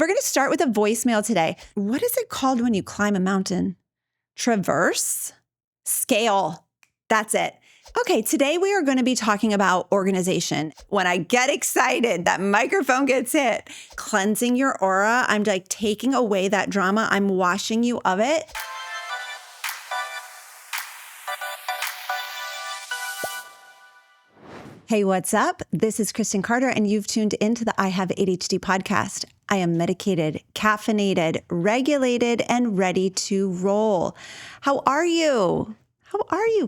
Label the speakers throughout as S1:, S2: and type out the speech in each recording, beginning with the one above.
S1: We're going to start with a voicemail today. What is it called when you climb a mountain? Traverse? Scale. That's it. Okay, today we are going to be talking about organization. When I get excited, that microphone gets hit. Cleansing your aura. I'm like taking away that drama. I'm washing you of it. Hey, what's up? This is Kristen Carter, and you've tuned into the I Have ADHD podcast. I am medicated, caffeinated, regulated, and ready to roll. How are you?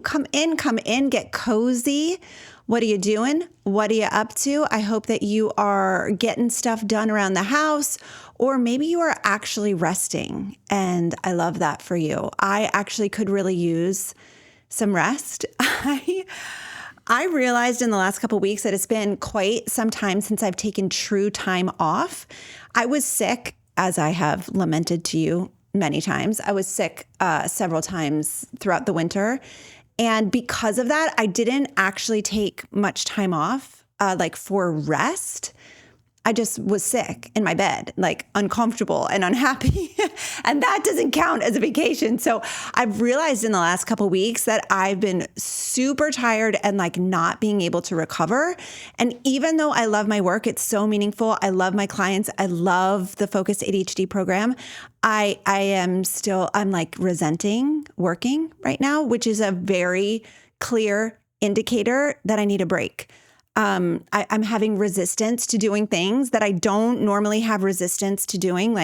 S1: Come in, get cozy. What are you doing? What are you up to? I hope that you are getting stuff done around the house, or maybe you are actually resting. And I love that for you. I actually could really use some rest. I realized in the last couple of weeks that it's been quite some time since I've taken true time off. I was sick, as I have lamented to you many times. I was sick several times throughout the winter. And because of that, I didn't actually take much time off, for rest. I just was sick in my bed, like uncomfortable and unhappy. And that doesn't count as a vacation. So I've realized in the last couple of weeks that I've been super tired and like not being able to recover. And even though I love my work, it's so meaningful. I love my clients. I love the Focused ADHD program. I'm like resenting working right now, which is a very clear indicator that I need a break. I'm having resistance to doing things that I don't normally have resistance to doing,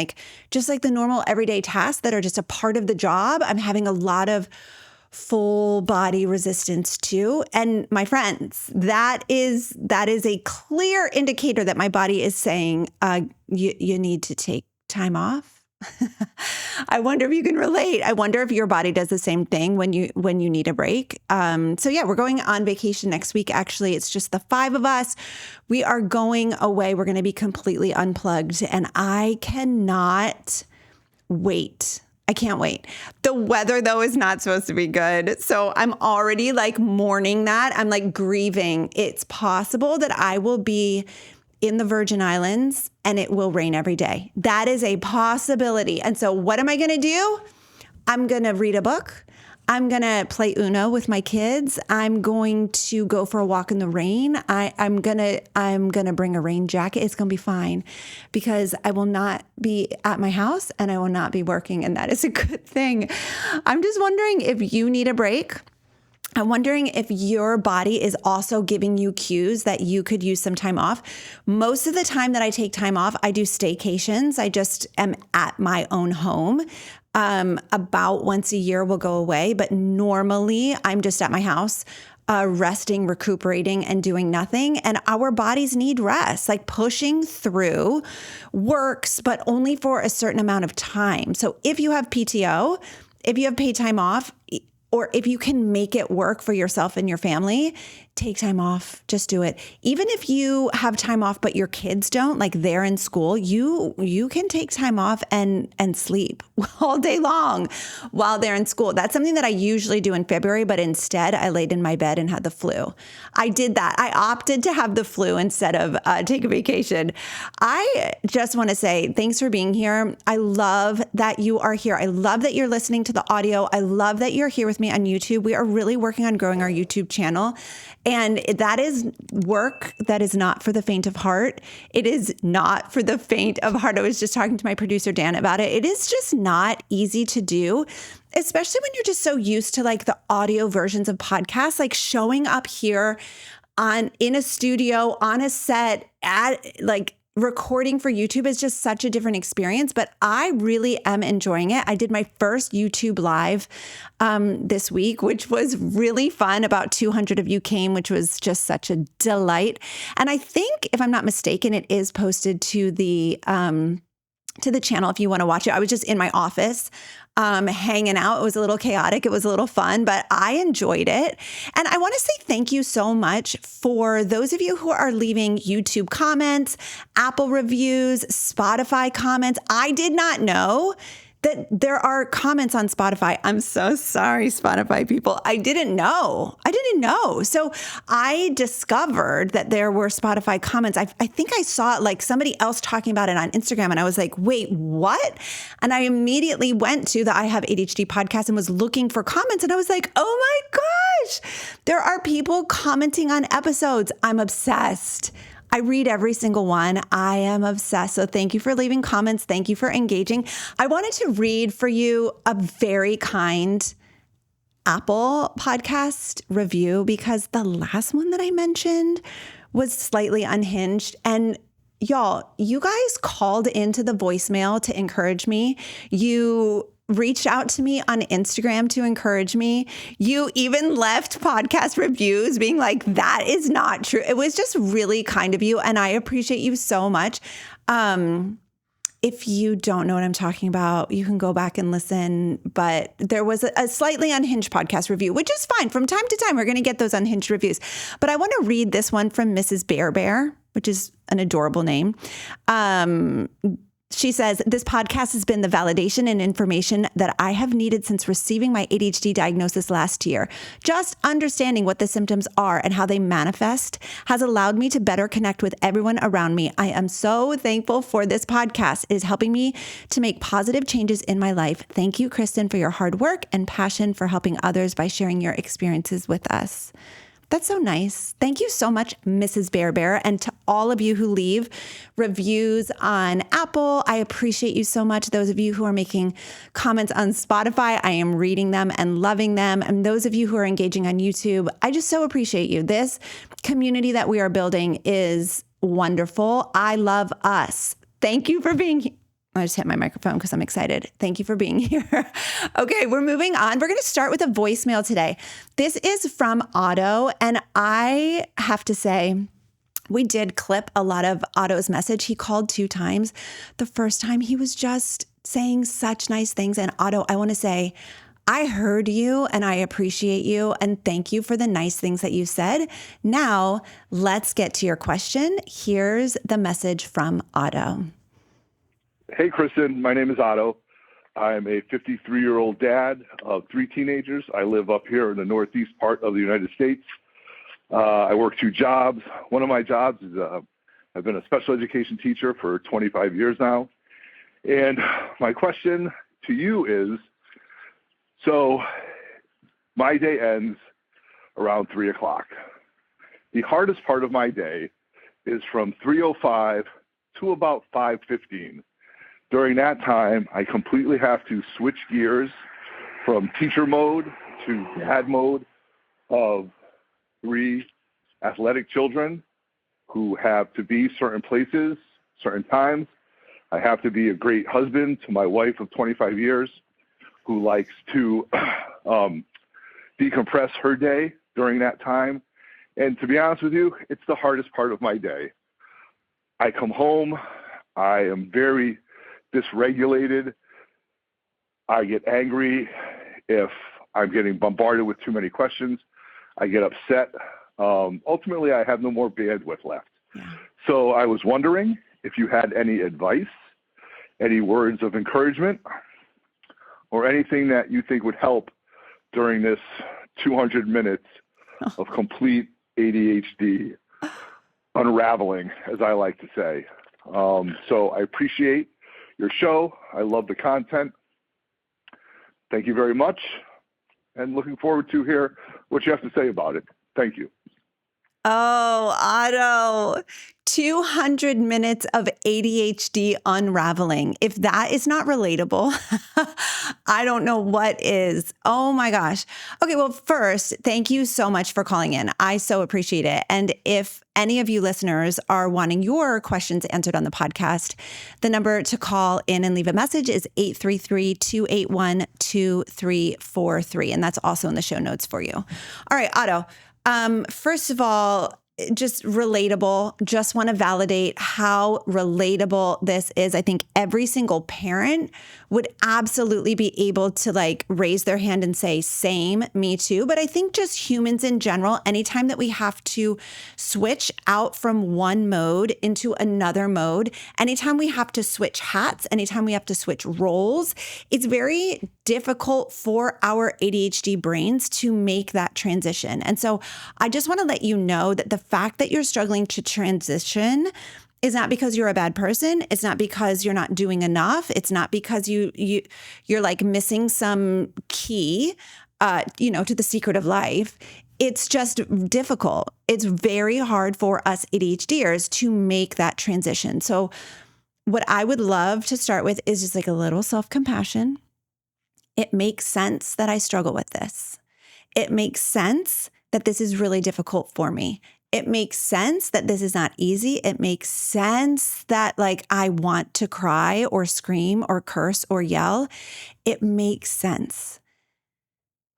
S1: just like the normal everyday tasks that are just a part of the job. I'm having a lot of full body resistance to. And my friends, that is a clear indicator that my body is saying, you need to take time off. I wonder if you can relate. I wonder if your body does the same thing when you need a break. We're going on vacation next week. Actually, it's just the 5 of us. We are going away. We're going to be completely unplugged, and I cannot wait. I can't wait. The weather, though, is not supposed to be good. So I'm already mourning that. I'm grieving. It's possible that I will be in the Virgin Islands and it will rain every day. That is a possibility. And so what am I going to do? I'm going to read a book. I'm going to play Uno with my kids. I'm going to go for a walk in the rain. I'm going to bring a rain jacket. It's going to be fine because I will not be at my house and I will not be working. And that is a good thing. I'm just wondering if you need a break. I'm wondering if your body is also giving you cues that you could use some time off. Most of the time that I take time off, I do staycations. I just am at my own home. About once a year we'll go away, but normally I'm just at my house, resting, recuperating, and doing nothing. And our bodies need rest. Pushing through works, but only for a certain amount of time. So if you have PTO, if you have paid time off, or if you can make it work for yourself and your family, take time off. Just do it. Even if you have time off, but your kids don't, they're in school, you can take time off and sleep all day long while they're in school. That's something that I usually do in February, but instead I laid in my bed and had the flu. I did that. I opted to have the flu instead of take a vacation. I just want to say thanks for being here. I love that you are here. I love that you're listening to the audio. I love that you're here with me on YouTube. We are really working on growing our YouTube channel. And that is work that is not for the faint of heart. It is not for the faint of heart. I was just talking to my producer, Dan, about it. It is just not easy to do, especially when you're just so used to the audio versions of podcasts, showing up here in a studio, on a set, at recording for YouTube is just such a different experience, but I really am enjoying it. I did my first YouTube live this week, which was really fun. About 200 of you came, which was just such a delight. And I think, if I'm not mistaken, it is posted to the channel if you want to watch it. I was just in my office hanging out. It was a little chaotic. It was a little fun, but I enjoyed it. And I want to say thank you so much for those of you who are leaving YouTube comments, Apple reviews, Spotify comments. I did not know that there are comments on Spotify. I'm so sorry, Spotify people. I didn't know. So I discovered that there were Spotify comments. I think I saw like somebody else talking about it on Instagram, and I was like, wait, what? And I immediately went to the I Have ADHD podcast and was looking for comments. And I was like, oh my gosh, there are people commenting on episodes. I'm obsessed. I read every single one. I am obsessed. So thank you for leaving comments. Thank you for engaging. I wanted to read for you a very kind Apple podcast review because the last one that I mentioned was slightly unhinged. And y'all, you guys called into the voicemail to encourage me. You reached out to me on Instagram to encourage me. You even left podcast reviews being like, that is not true. It was just really kind of you. And I appreciate you so much. If you don't know what I'm talking about, you can go back and listen. But there was a slightly unhinged podcast review, which is fine. From time to time, we're going to get those unhinged reviews. But I want to read this one from Mrs. Bear, which is an adorable name. She says, this podcast has been the validation and information that I have needed since receiving my ADHD diagnosis last year. Just understanding what the symptoms are and how they manifest has allowed me to better connect with everyone around me. I am so thankful for this podcast. It is helping me to make positive changes in my life. Thank you, Kristen, for your hard work and passion for helping others by sharing your experiences with us. That's so nice. Thank you so much, Mrs. Bear. And to all of you who leave reviews on Apple, I appreciate you so much. Those of you who are making comments on Spotify, I am reading them and loving them. And those of you who are engaging on YouTube, I just so appreciate you. This community that we are building is wonderful. I love us. Thank you for being here. I just hit my microphone because I'm excited. Thank you for being here. Okay, we're moving on. We're going to start with a voicemail today. This is from Otto, and I have to say, we did clip a lot of Otto's message. He called 2 times. The first time he was just saying such nice things. And Otto, I want to say, I heard you and I appreciate you and thank you for the nice things that you said. Now, let's get to your question. Here's the message from Otto.
S2: Hey, Kristen. My name is Otto. I'm a 53-year-old dad of 3 teenagers. I live up here in the northeast part of the United States. I work 2 jobs. One of my jobs is I've been a special education teacher for 25 years now. And my question to you is, so my day ends around 3 o'clock. The hardest part of my day is from 3:05 to about 5:15. During that time, I completely have to switch gears from teacher mode to dad mode of 3 athletic children who have to be certain places, certain times. I have to be a great husband to my wife of 25 years who likes to decompress her day during that time. And to be honest with you, it's the hardest part of my day. I come home, I am very dysregulated. I get angry if I'm getting bombarded with too many questions. I get upset. Ultimately, I have no more bandwidth left. Yeah. So I was wondering if you had any advice, any words of encouragement, or anything that you think would help during this 200 minutes of complete ADHD unraveling, as I like to say. So I appreciate your show. I love the content. Thank you very much. And looking forward to hear what you have to say about it. Thank you.
S1: Oh, Otto, 200 minutes of ADHD unraveling. If that is not relatable, I don't know what is. Oh my gosh. Okay, well, first, thank you so much for calling in. I so appreciate it. And if any of you listeners are wanting your questions answered on the podcast, the number to call in and leave a message is 833-281-2343. And that's also in the show notes for you. All right, Otto. First of all, just relatable. Just want to validate how relatable this is. I think every single parent would absolutely be able to like raise their hand and say, same, me too. But I think just humans in general, anytime that we have to switch out from one mode into another mode, anytime we have to switch hats, anytime we have to switch roles, it's very difficult for our ADHD brains to make that transition. And so I just want to let you know that the fact that you're struggling to transition is not because you're a bad person. It's not because you're not doing enough. It's not because you're like missing some key, to the secret of life. It's just difficult. It's very hard for us ADHDers to make that transition. So what I would love to start with is just like a little self-compassion. It makes sense that I struggle with this. It makes sense that this is really difficult for me. It makes sense that this is not easy. It makes sense that like I want to cry or scream or curse or yell. It makes sense.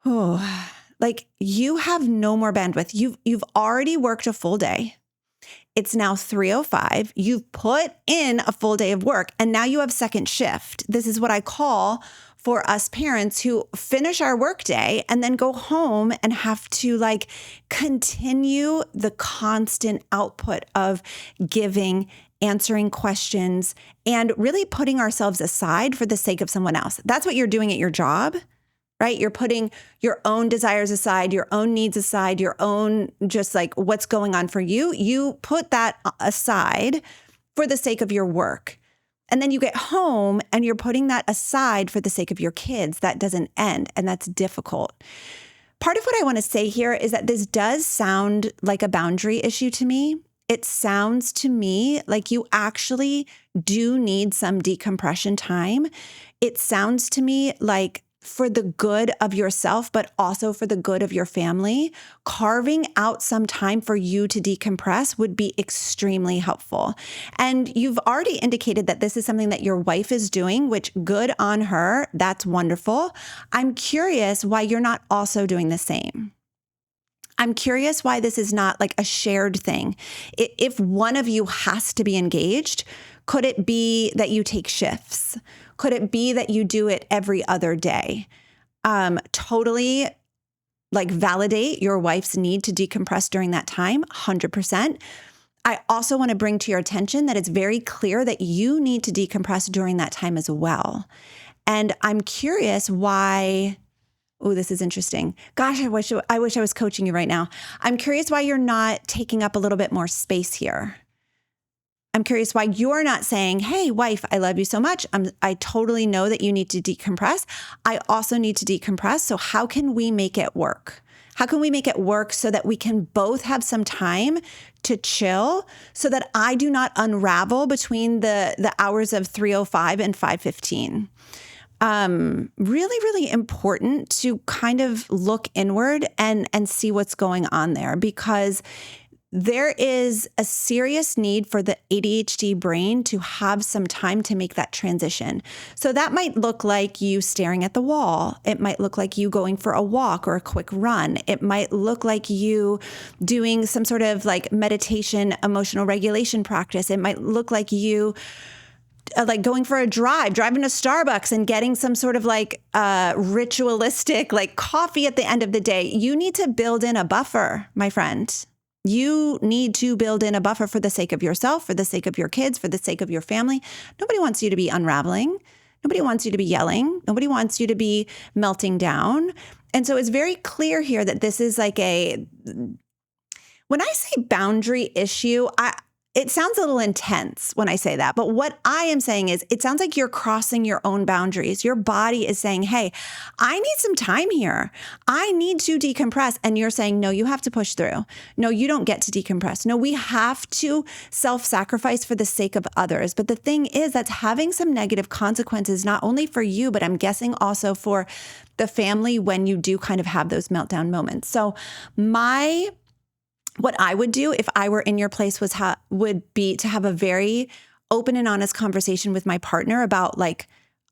S1: Oh, like you have no more bandwidth. You've already worked a full day. It's now 3:05. You've put in a full day of work and now you have second shift. This is what I call for us parents who finish our workday and then go home and have to like continue the constant output of giving, answering questions, and really putting ourselves aside for the sake of someone else. That's what you're doing at your job, right? You're putting your own desires aside, your own needs aside, your own just like what's going on for you. You put that aside for the sake of your work. And then you get home and you're putting that aside for the sake of your kids. That doesn't end, and that's difficult. Part of what I want to say here is that this does sound like a boundary issue to me. It sounds to me like you actually do need some decompression time. It sounds to me like for the good of yourself, but also for the good of your family, carving out some time for you to decompress would be extremely helpful. And you've already indicated that this is something that your wife is doing, which good on her. That's wonderful. I'm curious why you're not also doing the same. I'm curious why this is not like a shared thing. If one of you has to be engaged, could it be that you take shifts? Could it be that you do it every other day? Totally like validate your wife's need to decompress during that time, 100%. I also want to bring to your attention that it's very clear that you need to decompress during that time as well. And I'm curious why. Oh, this is interesting. Gosh, I wish I was coaching you right now. I'm curious why you're not taking up a little bit more space here. I'm curious why you're not saying, hey, wife, I love you so much. I totally know that you need to decompress. I also need to decompress. So how can we make it work? How can we make it work so that we can both have some time to chill so that I do not unravel between the hours of 3:05 and 5:15? Really, really important to kind of look inward and see what's going on there, because there is a serious need for the ADHD brain to have some time to make that transition. So that might look like you staring at the wall. It might look like you going for a walk or a quick run. It might look like you doing some sort of like meditation, emotional regulation practice. It might look like you like going for a drive, driving to Starbucks and getting some sort of like ritualistic like coffee at the end of the day. You need to build in a buffer, my friend. You need to build in a buffer for the sake of yourself, for the sake of your kids, for the sake of your family. Nobody wants you to be unraveling. Nobody wants you to be yelling. Nobody wants you to be melting down. And so it's very clear here that this is like when I say boundary issue, it sounds a little intense when I say that. But what I am saying is it sounds like you're crossing your own boundaries. Your body is saying, hey, I need some time here. I need to decompress. And you're saying, no, you have to push through. No, you don't get to decompress. No, we have to self-sacrifice for the sake of others. But the thing is that's having some negative consequences, not only for you, but I'm guessing also for the family when you do kind of have those meltdown moments. So what I would do if I were in your place would be to have a very open and honest conversation with my partner about like,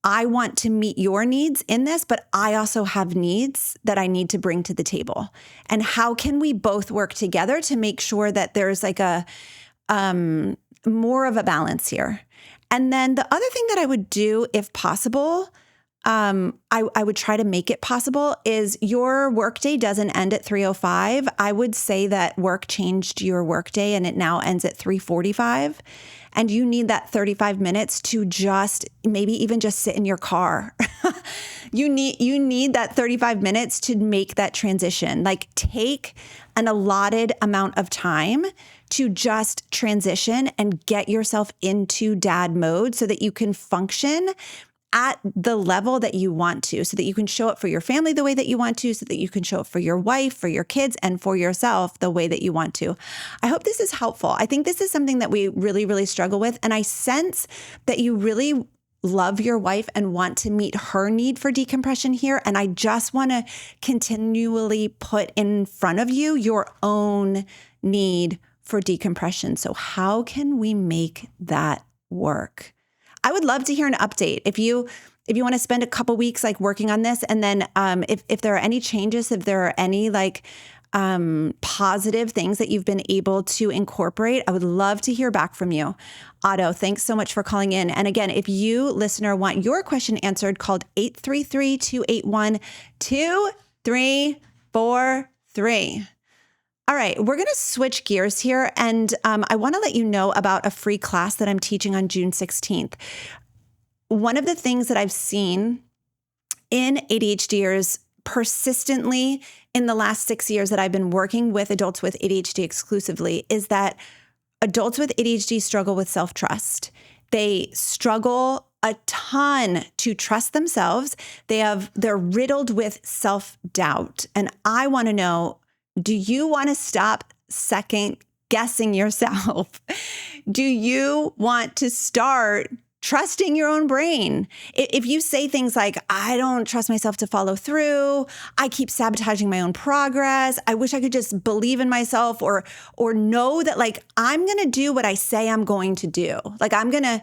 S1: I want to meet your needs in this, but I also have needs that I need to bring to the table. And how can we both work together to make sure that there's like a more of a balance here? And then the other thing that I would do, if possible, I would try to make it possible, is your workday doesn't end at 3:05. I would say that work changed your workday and it now ends at 3:45. And you need that 35 minutes to just maybe even just sit in your car. You need that 35 minutes to make that transition. Like, take an allotted amount of time to just transition and get yourself into dad mode so that you can function at the level that you want to, so that you can show up for your family the way that you want to, so that you can show up for your wife, for your kids, and for yourself the way that you want to. I hope this is helpful. I think this is something that we really, really struggle with. And I sense that you really love your wife and want to meet her need for decompression here. And I just want to continually put in front of you your own need for decompression. So how can we make that work? I would love to hear an update. If you want to spend a couple weeks like working on this, and then if there are any changes, if there are any like positive things that you've been able to incorporate, I would love to hear back from you. Otto, thanks so much for calling in. And again, if you, listener, want your question answered, call 833-281-2343. All right, we're going to switch gears here, and I want to let you know about a free class that I'm teaching on June 16th. One of the things that I've seen in ADHDers persistently in the last 6 years that I've been working with adults with ADHD exclusively is that adults with ADHD struggle with self-trust. They struggle a ton to trust themselves. They're riddled with self-doubt. And I want to know, do you want to stop second guessing yourself? Do you want to start trusting your own brain? If you say things like, I don't trust myself to follow through, I keep sabotaging my own progress, I wish I could just believe in myself or know that like I'm going to do what I say I'm going to do. Like I'm going to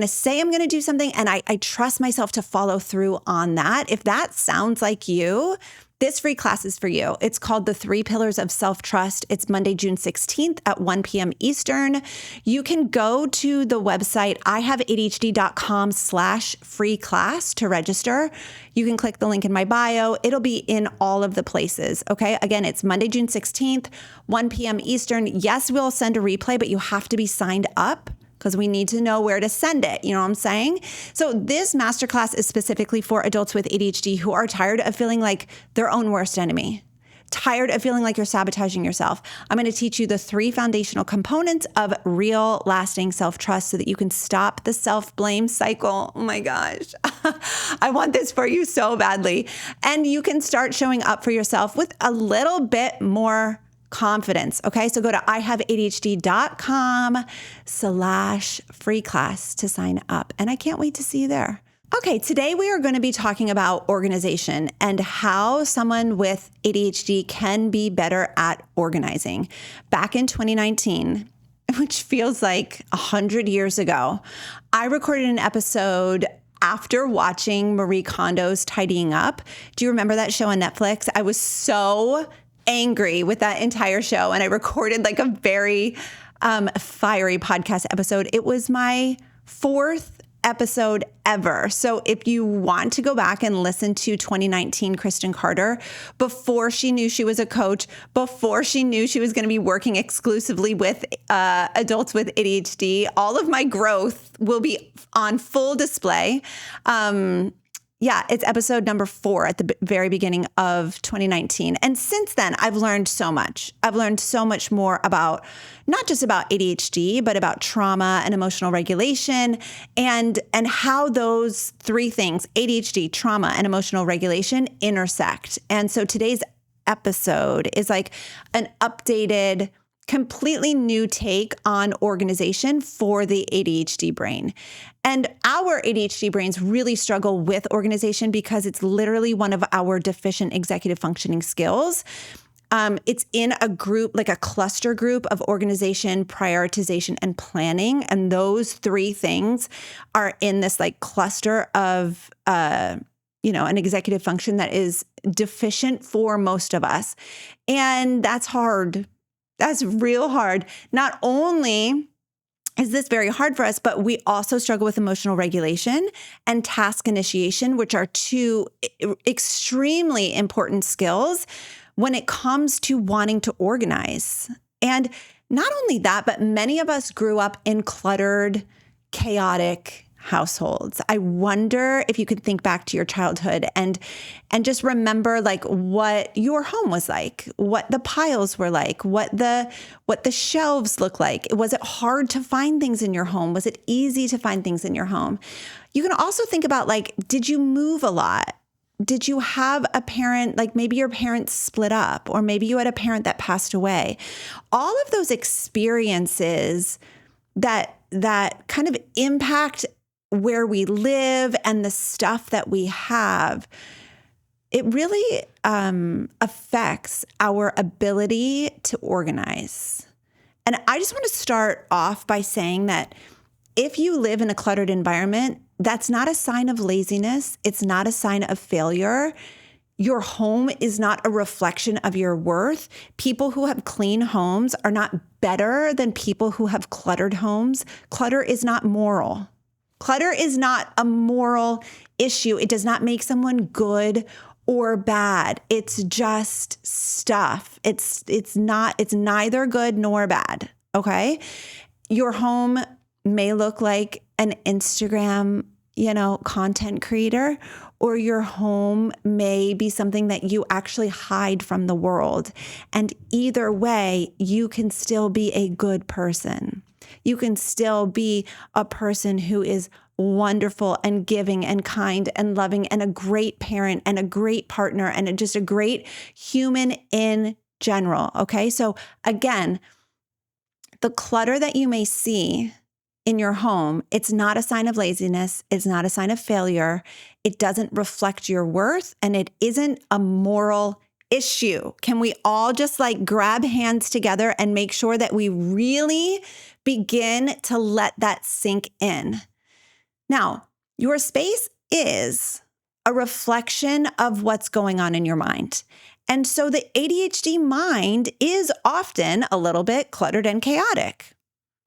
S1: say I'm going to do something and I trust myself to follow through on that. If that sounds like you, this free class is for you. It's called The 3 Pillars of Self-Trust. It's Monday, June 16th at 1 p.m. Eastern. You can go to the website ihaveadhd.com/free class to register. You can click the link in my bio. It'll be in all of the places. Okay. Again, it's Monday, June 16th, 1 p.m. Eastern. Yes, we'll send a replay, but you have to be signed up, because we need to know where to send it. You know what I'm saying? So this masterclass is specifically for adults with ADHD who are tired of feeling like their own worst enemy, tired of feeling like you're sabotaging yourself. I'm going to teach you the 3 foundational components of real, lasting self-trust so that you can stop the self-blame cycle. Oh my gosh. I want this for you so badly. And you can start showing up for yourself with a little bit more confidence. Okay. So go to ihaveadhd.com/free class to sign up. And I can't wait to see you there. Okay. Today we are going to be talking about organization and how someone with ADHD can be better at organizing. Back in 2019, which feels like 100 years ago, I recorded an episode after watching Marie Kondo's Tidying Up. Do you remember that show on Netflix? I was so angry with that entire show. And I recorded like a very fiery podcast episode. It was my 4th episode ever. So if you want to go back and listen to 2019 Kristen Carter, before she knew she was a coach, before she knew she was going to be working exclusively with adults with ADHD, all of my growth will be on full display. Yeah, it's episode number 4 at the very beginning of 2019. And since then, I've learned so much. I've learned so much more about not just about ADHD, but about trauma and emotional regulation and how those 3 things, ADHD, trauma, and emotional regulation, intersect. And so today's episode is like an updated, completely new take on organization for the ADHD brain. And our ADHD brains really struggle with organization because it's literally one of our deficient executive functioning skills. It's in a group, like a cluster group of organization, prioritization, and planning. And those three things are in this like cluster of, an executive function that is deficient for most of us. And that's hard. That's real hard. Not only is this very hard for us, but we also struggle with emotional regulation and task initiation, which are two extremely important skills when it comes to wanting to organize. And not only that, but many of us grew up in cluttered, chaotic households. I wonder if you could think back to your childhood and just remember like what your home was like, what the piles were like, what the shelves look like. Was it hard to find things in your home? Was it easy to find things in your home? You can also think about like, did you move a lot? Did you have a parent, like maybe your parents split up, or maybe you had a parent that passed away? All of those experiences that kind of impact where we live and the stuff that we have, it really affects our ability to organize. And I just want to start off by saying that if you live in a cluttered environment, that's not a sign of laziness. It's not a sign of failure. Your home is not a reflection of your worth. People who have clean homes are not better than people who have cluttered homes. Clutter is not moral. Clutter is not a moral issue. It does not make someone good or bad. It's just stuff. It's neither good nor bad. Okay? Your home may look like an Instagram, content creator, or your home may be something that you actually hide from the world. And either way, you can still be a good person. You can still be a person who is wonderful and giving and kind and loving and a great parent and a great partner and just a great human in general. Okay. So again, the clutter that you may see in your home, it's not a sign of laziness. It's not a sign of failure. It doesn't reflect your worth, and it isn't a moral issue. Can we all just like grab hands together and make sure that we really begin to let that sink in? Now, your space is a reflection of what's going on in your mind. And so the ADHD mind is often a little bit cluttered and chaotic.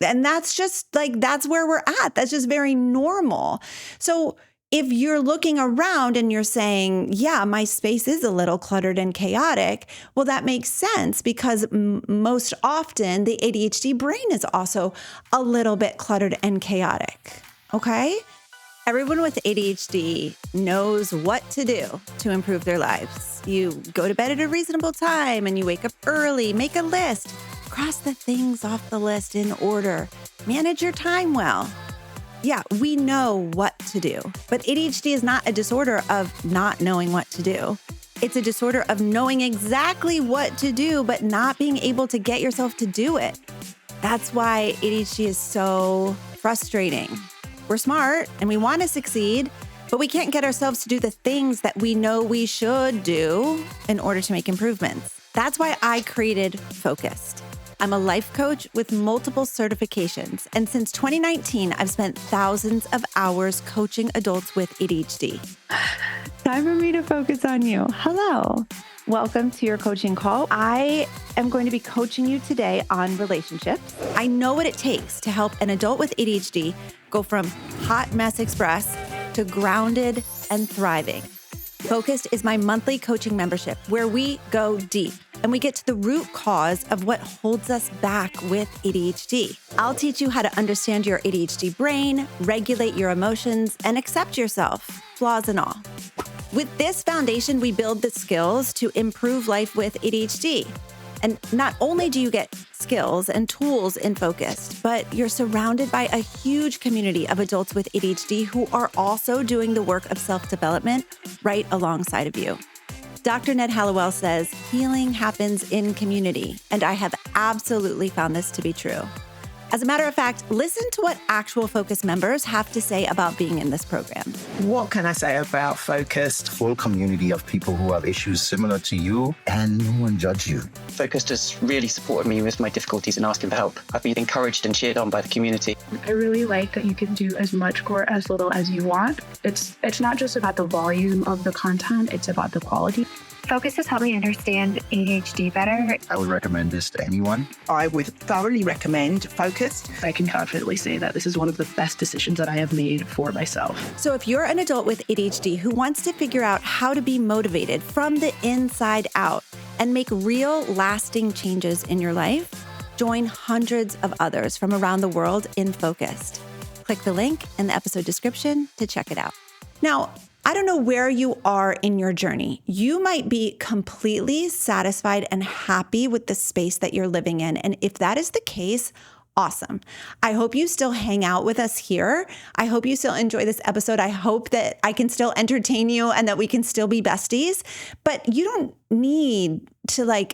S1: And that's just like, that's where we're at. That's just very normal. So if you're looking around and you're saying, yeah, my space is a little cluttered and chaotic, well, that makes sense because most often the ADHD brain is also a little bit cluttered and chaotic. Okay? Everyone with ADHD knows what to do to improve their lives. You go to bed at a reasonable time and you wake up early, make a list, cross the things off the list in order, manage your time well. Yeah, we know what to do, but ADHD is not a disorder of not knowing what to do. It's a disorder of knowing exactly what to do, but not being able to get yourself to do it. That's why ADHD is so frustrating. We're smart and we want to succeed, but we can't get ourselves to do the things that we know we should do in order to make improvements. That's why I created Focused. I'm a life coach with multiple certifications, and since 2019, I've spent thousands of hours coaching adults with ADHD. Time for me to focus on you. Hello. Welcome to your coaching call. I am going to be coaching you today on relationships. I know what it takes to help an adult with ADHD go from hot mess express to grounded and thriving. Focused is my monthly coaching membership where we go deep and we get to the root cause of what holds us back with ADHD. I'll teach you how to understand your ADHD brain, regulate your emotions, and accept yourself, flaws and all. With this foundation, we build the skills to improve life with ADHD. And not only do you get skills and tools in Focused, but you're surrounded by a huge community of adults with ADHD who are also doing the work of self-development right alongside of you. Dr. Ned Hallowell says healing happens in community, and I have absolutely found this to be true. As a matter of fact, listen to what actual Focus members have to say about being in this program.
S3: What can I say about Focused?
S4: Full community of people who have issues similar to you, and no one judge you.
S5: Focused has really supported me with my difficulties and asking for help. I've been encouraged and cheered on by the community.
S6: I really like that you can do as much or as little as you want. It's not just about the volume of the content, it's about the quality.
S7: Focus has helped me understand ADHD better.
S4: I would recommend this to anyone.
S3: I would thoroughly recommend Focused.
S6: I can confidently say that this is one of the best decisions that I have made for myself.
S1: So if you're an adult with ADHD who wants to figure out how to be motivated from the inside out and make real, lasting changes in your life, join hundreds of others from around the world in Focused. Click the link in the episode description to check it out. Now, I don't know where you are in your journey. You might be completely satisfied and happy with the space that you're living in. And if that is the case, awesome. I hope you still hang out with us here. I hope you still enjoy this episode. I hope that I can still entertain you and that we can still be besties. But you don't need to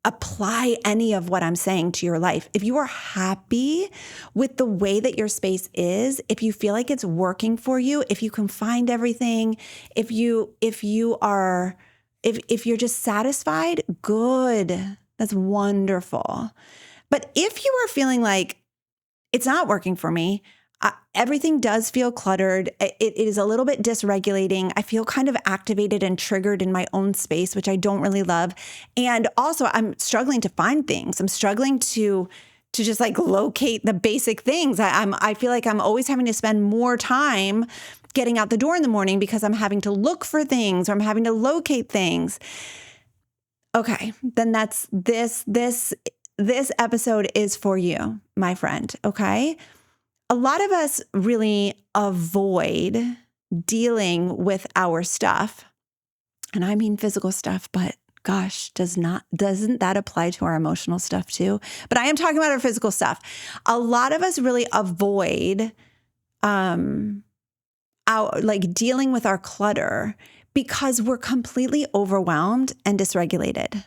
S1: apply any of what I'm saying to your life. If you are happy with the way that your space is, if you feel like it's working for you, if you can find everything, if you're just satisfied, good. That's wonderful. But if you are feeling like it's not working for me, everything does feel cluttered. It is a little bit dysregulating. I feel kind of activated and triggered in my own space, which I don't really love. And also I'm struggling to find things. I'm struggling to just locate the basic things. I feel like I'm always having to spend more time getting out the door in the morning because I'm having to look for things or I'm having to locate things. Okay, then that's this episode is for you, my friend, okay? A lot of us really avoid dealing with our stuff. And I mean physical stuff, but gosh, doesn't that apply to our emotional stuff too? But I am talking about our physical stuff. A lot of us really avoid dealing with our clutter because we're completely overwhelmed and dysregulated.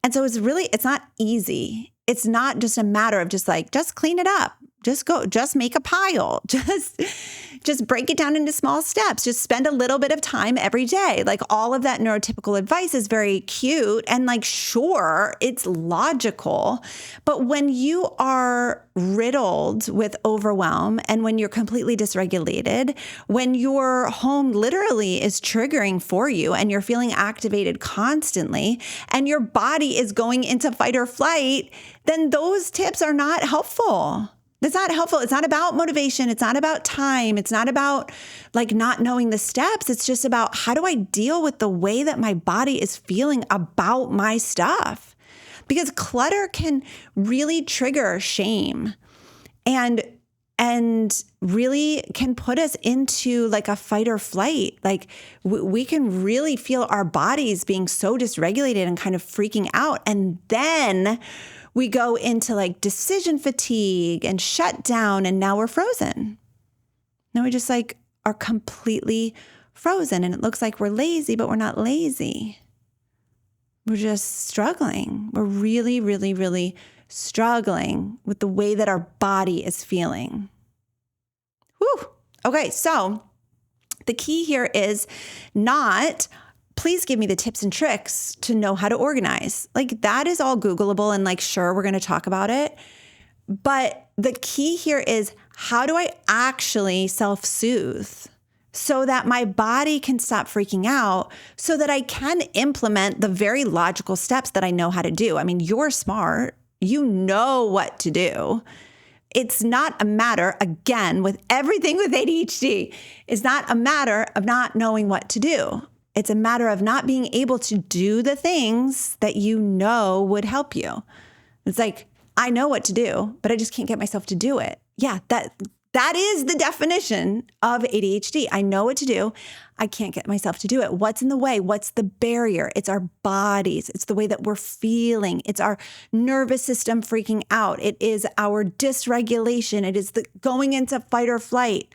S1: And so it's not easy. It's not just a matter of just clean it up. Just make a pile. Just break it down into small steps. Just spend a little bit of time every day. All of that neurotypical advice is very cute and sure, it's logical. But when you are riddled with overwhelm and when you're completely dysregulated, when your home literally is triggering for you and you're feeling activated constantly and your body is going into fight or flight, then those tips are not helpful. That's not helpful. It's not about motivation. It's not about time. It's not about not knowing the steps. It's just about how do I deal with the way that my body is feeling about my stuff? Because clutter can really trigger shame and really can put us into a fight or flight. We can really feel our bodies being so dysregulated and kind of freaking out. And then we go into decision fatigue and shut down, and now we're frozen. Now we just are completely frozen, and it looks like we're lazy, but we're not lazy. We're just struggling. We're really, really, really struggling with the way that our body is feeling. Whew. Okay, so the key here is not please give me the tips and tricks to know how to organize. That is all Googleable and sure, we're going to talk about it. But the key here is how do I actually self-soothe so that my body can stop freaking out so that I can implement the very logical steps that I know how to do. I mean, you're smart. You know what to do. It's not a matter, again, with everything with ADHD, it's not a matter of not knowing what to do. It's a matter of not being able to do the things that you know would help you. It's I know what to do, but I just can't get myself to do it. Yeah, that is the definition of ADHD. I know what to do. I can't get myself to do it. What's in the way? What's the barrier? It's our bodies. It's the way that we're feeling. It's our nervous system freaking out. It is our dysregulation. It is the going into fight or flight.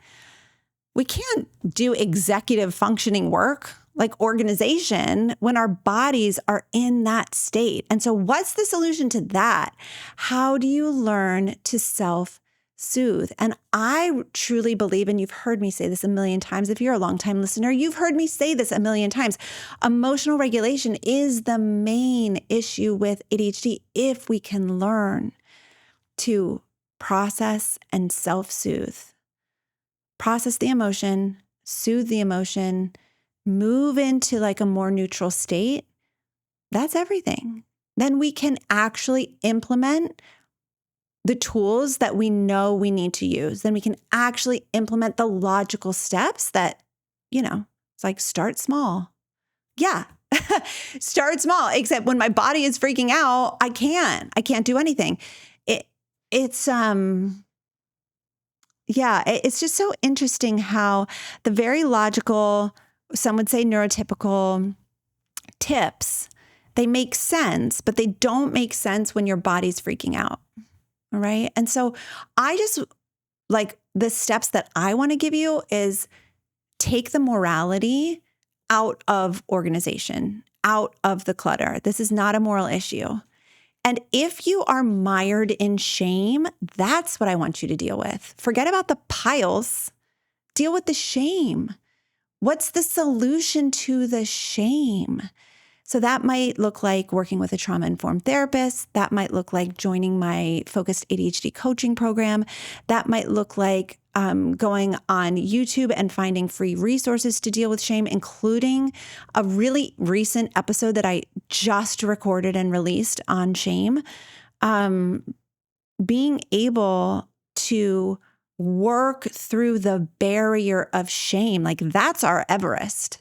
S1: We can't do executive functioning work like organization when our bodies are in that state. And so what's the solution to that? How do you learn to self-soothe? And I truly believe, and you've heard me say this a million times, if you're a longtime listener, you've heard me say this a million times, emotional regulation is the main issue with ADHD if we can learn to process and self-soothe. Process the emotion, soothe the emotion, move into like a more neutral state. That's everything. Then we can actually implement the tools that we know we need to use. Then we can actually implement the logical steps that, it's like start small. Yeah. Start small, except when my body is freaking out, I can't do anything. It's just so interesting how the very logical, some would say neurotypical tips, they make sense, but they don't make sense when your body's freaking out. All right. And so I just like the steps that I want to give you is take the morality out of organization, out of the clutter. This is not a moral issue. And if you are mired in shame, that's what I want you to deal with. Forget about the piles. Deal with the shame. What's the solution to the shame? So that might look like working with a trauma-informed therapist. That might look like joining my focused ADHD coaching program. That might look like going on YouTube and finding free resources to deal with shame, including a really recent episode that I just recorded and released on shame. Being able to work through the barrier of shame, like that's our Everest.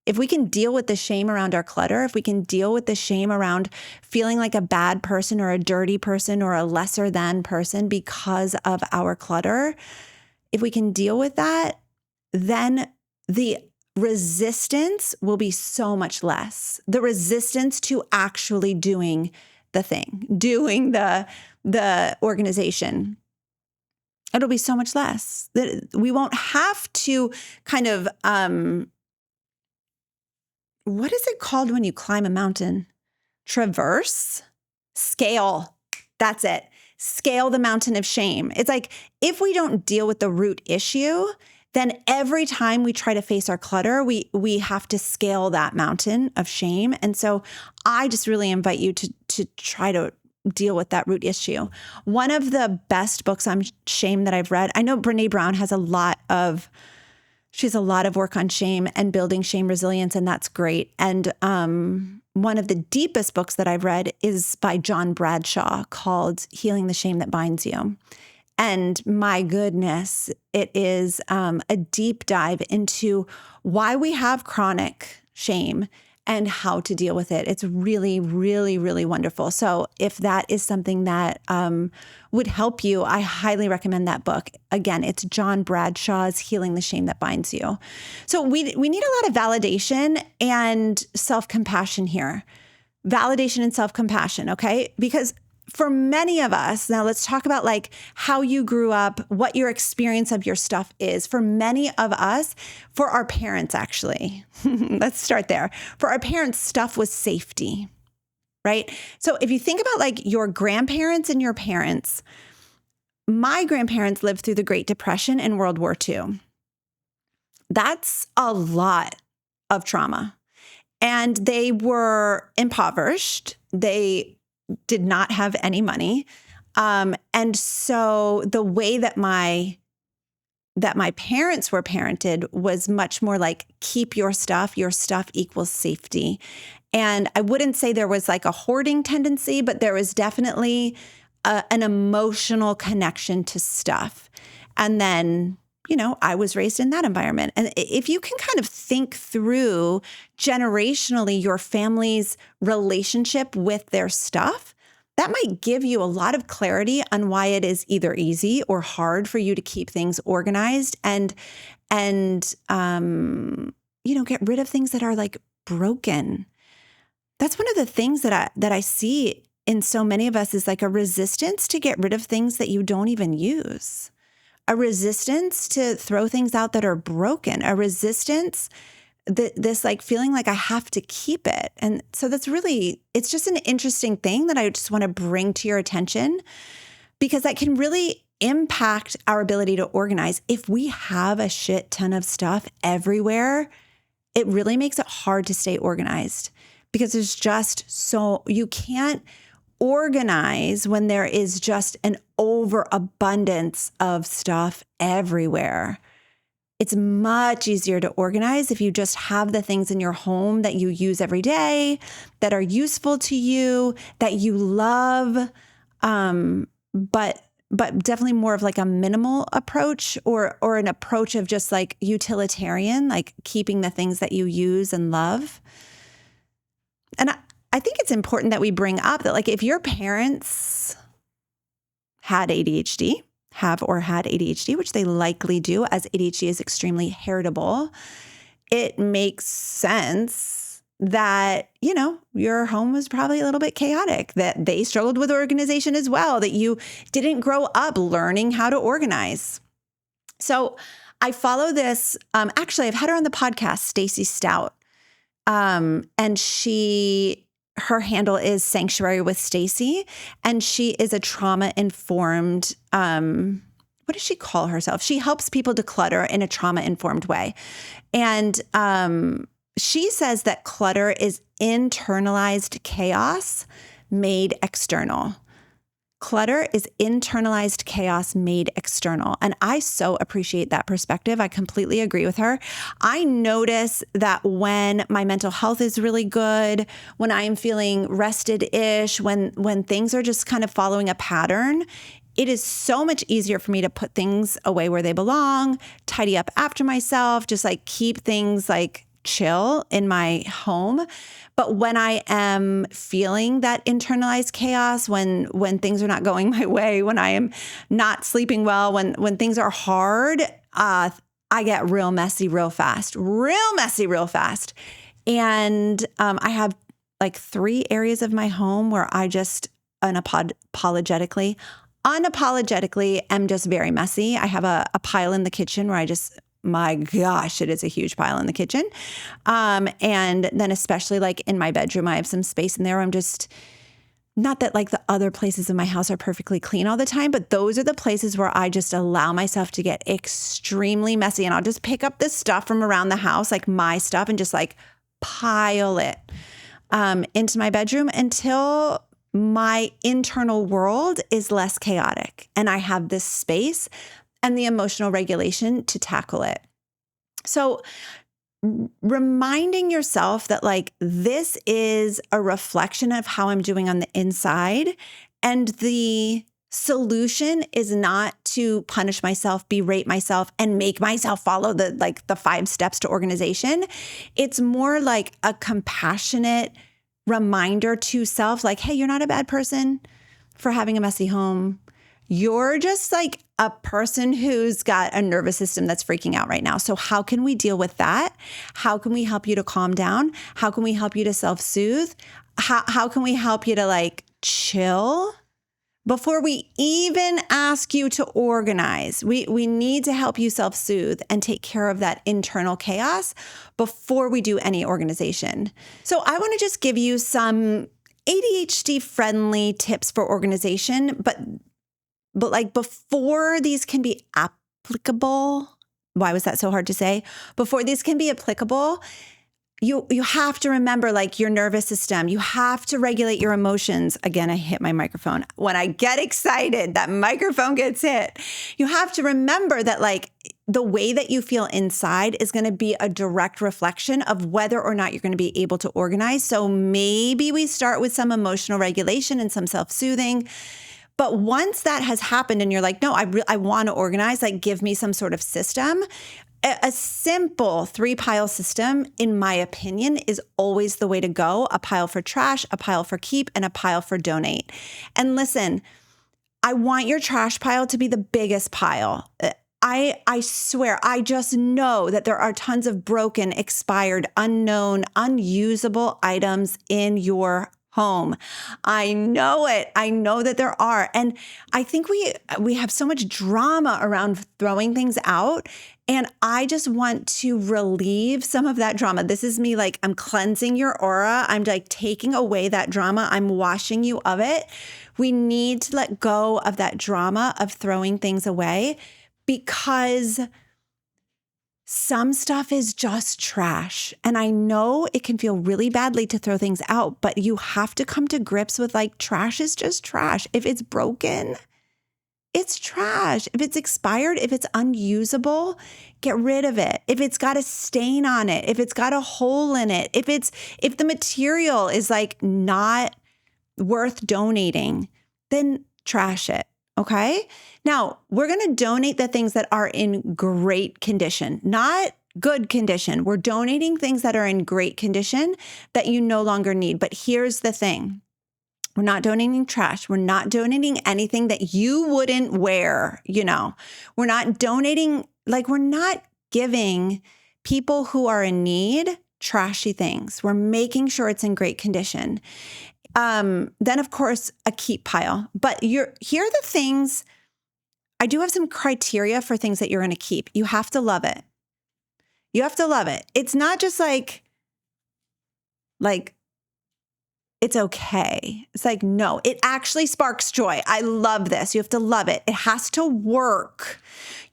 S1: If we can deal with the shame around our clutter, if we can deal with the shame around feeling like a bad person or a dirty person or a lesser than person because of our clutter, if we can deal with that, then the resistance will be so much less. The resistance to actually doing the thing, doing the organization. It'll be so much less. We won't have to kind of, what is it called when you climb a mountain? Traverse? Scale. That's it. Scale the mountain of shame. It's like if we don't deal with the root issue, then every time we try to face our clutter, we have to scale that mountain of shame. And so I just really invite you to try to deal with that root issue. One of the best books on shame that I've read, I know Brené Brown has a lot of work on shame and building shame resilience, and that's great. And one of the deepest books that I've read is by John Bradshaw called Healing the Shame That Binds You. And my goodness, it is a deep dive into why we have chronic shame and how to deal with it. It's really, really, really wonderful. So if that is something that would help you, I highly recommend that book. Again, it's John Bradshaw's Healing the Shame That Binds You. So we need a lot of validation and self-compassion here. Validation and self-compassion, okay? Because for many of us, now let's talk about like how you grew up, what your experience of your stuff is. For many of us, for our parents actually, let's start there. For our parents, stuff was safety, right? So if you think about like your grandparents and your parents, my grandparents lived through the Great Depression and World War II. That's a lot of trauma. And they were impoverished. They did not have any money. And so the way that my parents were parented was much more like keep your stuff equals safety. And I wouldn't say there was like a hoarding tendency, but there was definitely an emotional connection to stuff. And then, I was raised in that environment. And if you can kind of think through generationally your family's relationship with their stuff, that might give you a lot of clarity on why it is either easy or hard for you to keep things organized and get rid of things that are like broken. That's one of the things that I see in so many of us is like a resistance to get rid of things that you don't even use. A resistance to throw things out that are broken, a resistance this like feeling like I have to keep it. And so it's just an interesting thing that I just want to bring to your attention, because that can really impact our ability to organize. If we have a shit ton of stuff everywhere, it really makes it hard to stay organized, because you can't organize when there is just an overabundance of stuff everywhere. It's much easier to organize if you just have the things in your home that you use every day, that are useful to you, that you love, but definitely more of like a minimal approach, or an approach of just like utilitarian, like keeping the things that you use and love. And I think it's important that we bring up that, like, if your parents had ADHD, had ADHD, which they likely do, as ADHD is extremely heritable, it makes sense that, your home was probably a little bit chaotic, that they struggled with organization as well, that you didn't grow up learning how to organize. So I follow this, actually, I've had her on the podcast, Stacey Stout. And her handle is Sanctuary with Stacey, and she is a trauma-informed, what does she call herself? She helps people declutter in a trauma-informed way. And she says that clutter is internalized chaos made external. Clutter is internalized chaos made external. And I so appreciate that perspective. I completely agree with her. I notice that when my mental health is really good, when I'm feeling rested-ish, when things are just kind of following a pattern, it is so much easier for me to put things away where they belong, tidy up after myself, just like keep things like chill in my home. But when I am feeling that internalized chaos, when things are not going my way, when I am not sleeping well, when things are hard, I get real messy real fast. And I have like 3 areas of my home where I just unapologetically am just very messy. I have a pile in the kitchen where my gosh, it is a huge pile in the kitchen. And then especially like in my bedroom, I have some space in there. I'm just, not that like the other places in my house are perfectly clean all the time, but those are the places where I just allow myself to get extremely messy. And I'll just pick up this stuff from around the house, like my stuff, and just like pile it into my bedroom until my internal world is less chaotic and I have this space and the emotional regulation to tackle it. So reminding yourself that like this is a reflection of how I'm doing on the inside, and the solution is not to punish myself, berate myself, and make myself follow the 5 steps to organization. It's more like a compassionate reminder to self, like, hey, you're not a bad person for having a messy home. You're just like a person who's got a nervous system that's freaking out right now. So how can we deal with that? How can we help you to calm down? How can we help you to self-soothe? How can we help you to like chill before we even ask you to organize? We need to help you self-soothe and take care of that internal chaos before we do any organization. So I want to just give you some ADHD-friendly tips for organization, but like before these can be applicable, why was that so hard to say? Before these can be applicable, you have to remember like your nervous system. You have to regulate your emotions. Again, I hit my microphone. When I get excited, that microphone gets hit. You have to remember that like the way that you feel inside is going to be a direct reflection of whether or not you're going to be able to organize. So maybe we start with some emotional regulation and some self-soothing. But once that has happened and you're like, no, I want to organize, like give me some sort of system. A simple 3-pile system, in my opinion, is always the way to go. A pile for trash, a pile for keep, and a pile for donate. And listen, I want your trash pile to be the biggest pile. I swear, I just know that there are tons of broken, expired, unknown, unusable items in your home. I know it. I know that there are. And I think we have so much drama around throwing things out. And I just want to relieve some of that drama. This is me like, I'm cleansing your aura. I'm like taking away that drama. I'm washing you of it. We need to let go of that drama of throwing things away because some stuff is just trash. And I know it can feel really badly to throw things out, but you have to come to grips with like trash is just trash. If it's broken, it's trash. If it's expired, if it's unusable, get rid of it. If it's got a stain on it, if it's got a hole in it, if the material is like not worth donating, then trash it. Okay. Now we're going to donate the things that are in great condition, not good condition. We're donating things that are in great condition that you no longer need. But here's the thing. We're not donating trash. We're not donating anything that you wouldn't wear, We're not donating, like we're not giving people who are in need trashy things. We're making sure it's in great condition. Then of course, a keep pile. But here are the things, I do have some criteria for things that you're going to keep. You have to love it. You have to love it. It's not just like, it's okay. It's like, no, it actually sparks joy. I love this. You have to love it. It has to work.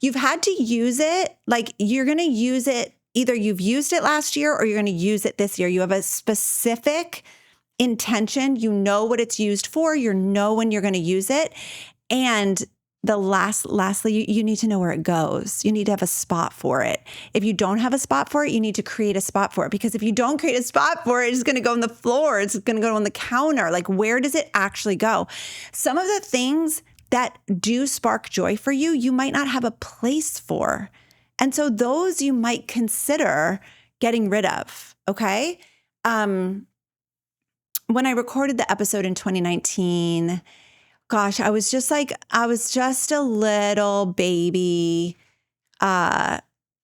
S1: You've had to use it. Like you're going to use it. Either you've used it last year or you're going to use it this year. You have a specific intention. You know what it's used for. You know when you're going to use it. And lastly, you need to know where it goes. You need to have a spot for it. If you don't have a spot for it, you need to create a spot for it. Because if you don't create a spot for it, it's going to go on the floor. It's going to go on the counter. Like, where does it actually go? Some of the things that do spark joy for you, you might not have a place for. And so those you might consider getting rid of. Okay. When I recorded the episode in 2019, gosh, I was just a little baby podcaster.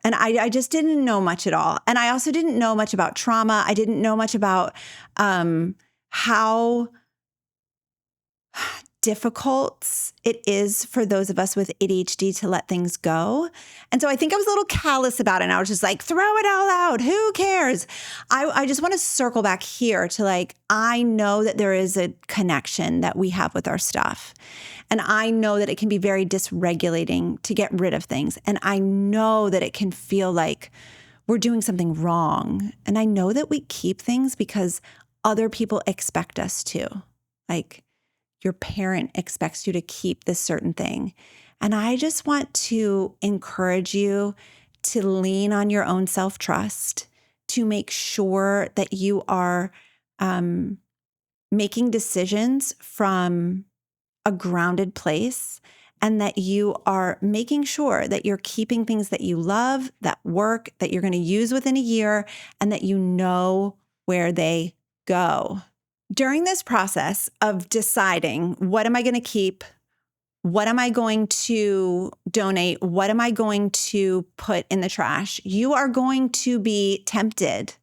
S1: And I just didn't know much at all. And I also didn't know much about trauma. I didn't know much about how difficult it is for those of us with ADHD to let things go. And so I think I was a little callous about it. And I was just like, throw it all out. Who cares? I just want to circle back here to like, I know that there is a connection that we have with our stuff. And I know that it can be very dysregulating to get rid of things. And I know that it can feel like we're doing something wrong. And I know that we keep things because other people expect us to. Like, your parent expects you to keep this certain thing. And I just want to encourage you to lean on your own self-trust, to make sure that you are making decisions from a grounded place, and that you are making sure that you're keeping things that you love, that work, that you're going to use within a year, and that you know where they go. During this process of deciding, what am I going to keep? What am I going to donate? What am I going to put in the trash? You are going to be tempted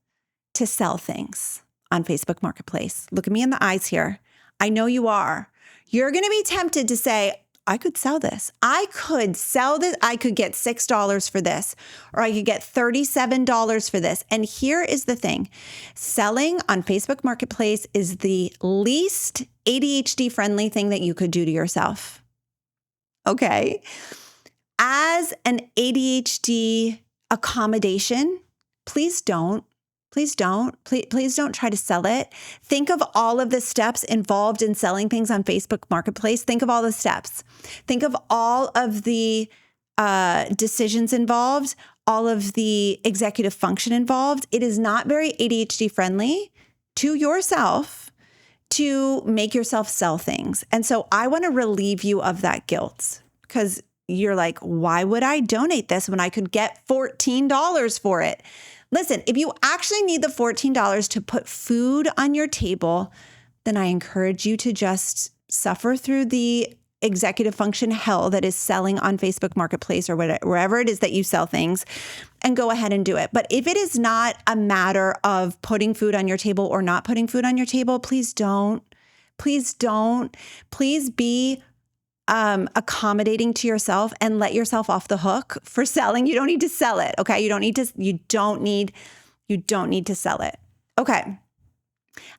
S1: to sell things on Facebook Marketplace. Look at me in the eyes here. I know you are. You're going to be tempted to say, I could sell this. I could sell this. I could get $6 for this, or I could get $37 for this. And here is the thing. Selling on Facebook Marketplace is the least ADHD-friendly thing that you could do to yourself. Okay? As an ADHD accommodation, please don't. Please don't. Please don't try to sell it. Think of all of the steps involved in selling things on Facebook Marketplace. Think of all the steps. Think of all of the decisions involved, all of the executive function involved. It is not very ADHD friendly to yourself to make yourself sell things. And so I want to relieve you of that guilt, because you're like, why would I donate this when I could get $14 for it? Listen, if you actually need the $14 to put food on your table, then I encourage you to just suffer through the executive function hell that is selling on Facebook Marketplace or wherever it is that you sell things, and go ahead and do it. But if it is not a matter of putting food on your table or not putting food on your table, please don't. Please don't. Please be accommodating to yourself and let yourself off the hook for selling. You don't need to sell it. Okay. You don't need to sell it. Okay.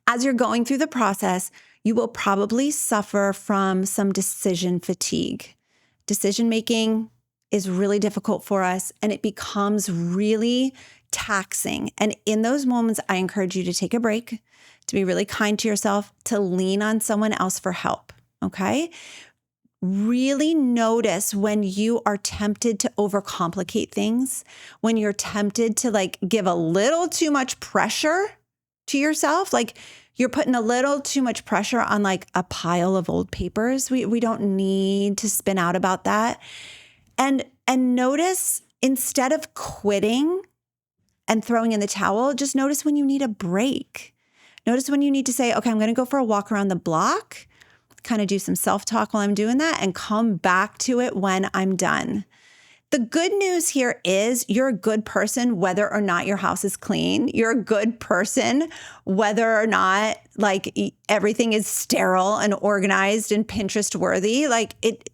S1: As you're going through the process, you will probably suffer from some decision fatigue. Decision making is really difficult for us and it becomes really taxing. And in those moments, I encourage you to take a break, to be really kind to yourself, to lean on someone else for help. Okay. Really notice when you are tempted to overcomplicate things, when you're tempted to like give a little too much pressure to yourself, like you're putting a little too much pressure on like a pile of old papers. We don't need to spin out about that. And notice, instead of quitting and throwing in the towel, just notice when you need a break. Notice when you need to say, okay, I'm going to go for a walk around the block, kind of do some self-talk while I'm doing that, and come back to it when I'm done. The good news here is you're a good person whether or not your house is clean. You're a good person whether or not like everything is sterile and organized and Pinterest worthy.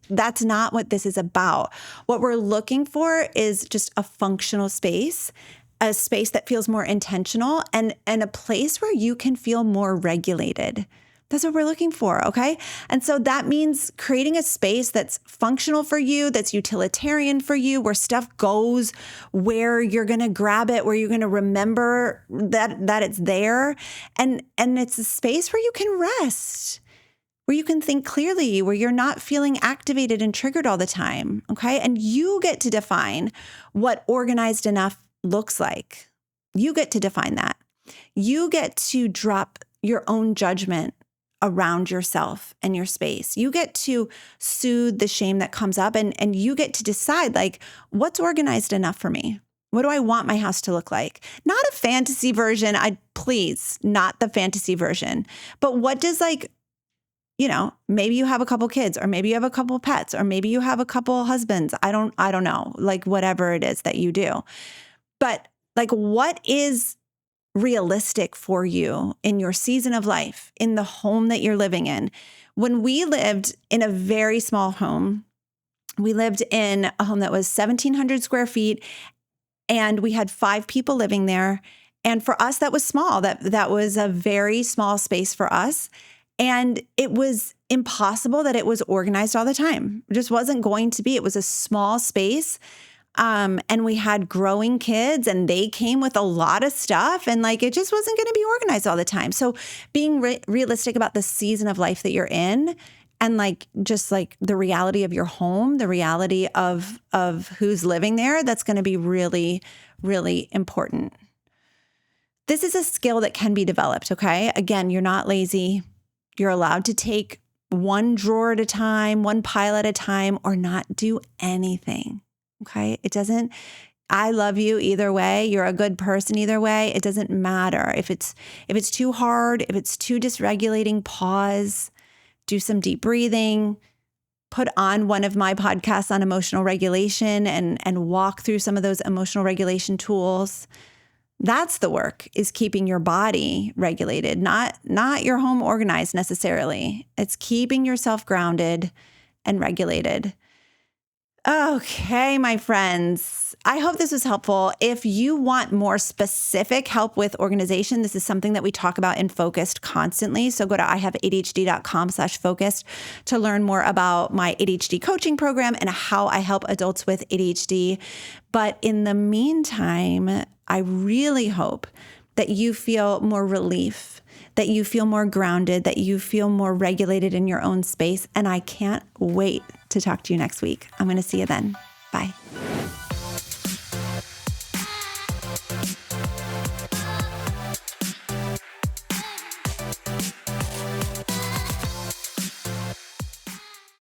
S1: That's not what this is about. What we're looking for is just a functional space, a space that feels more intentional, and a place where you can feel more regulated. That's what we're looking for, okay? And so that means creating a space that's functional for you, that's utilitarian for you, where stuff goes, where you're going to grab it, where you're going to remember that it's there. And it's a space where you can rest, where you can think clearly, where you're not feeling activated and triggered all the time, okay? And you get to define what organized enough looks like. You get to define that. You get to drop your own judgment around yourself and your space. You get to soothe the shame that comes up, and you get to decide like, what's organized enough for me? What do I want my house to look like? Not a fantasy version. Please, not the fantasy version. But what does maybe you have a couple kids, or maybe you have a couple pets, or maybe you have a couple husbands. I don't know, like whatever it is that you do. But like, what is realistic for you in your season of life, in the home that you're living in? When we lived in a very small home, we lived in a home that was 1,700 square feet, and we had 5 people living there. And for us, that was small. That was a very small space for us. And it was impossible that it was organized all the time. It just wasn't going to be. It was a small space. And we had growing kids, and they came with a lot of stuff, and like, it just wasn't going to be organized all the time. So being realistic about the season of life that you're in, and like, just like the reality of your home, the reality of who's living there, that's going to be really, really important. This is a skill that can be developed. Okay. Again, you're not lazy. You're allowed to take one drawer at a time, one pile at a time, or not do anything. Okay. I love you either way. You're a good person either way. It doesn't matter. If it's too hard, if it's too dysregulating, pause, do some deep breathing, put on one of my podcasts on emotional regulation and walk through some of those emotional regulation tools. That's the work, is keeping your body regulated, not your home organized necessarily. It's keeping yourself grounded and regulated. Okay, my friends, I hope this was helpful. If you want more specific help with organization, this is something that we talk about in Focused constantly. So go to ihaveadhd.com/focused to learn more about my ADHD coaching program and how I help adults with ADHD. But in the meantime, I really hope that you feel more relief, that you feel more grounded, that you feel more regulated in your own space. And I can't wait to talk to you next week. I'm going to see you then. Bye.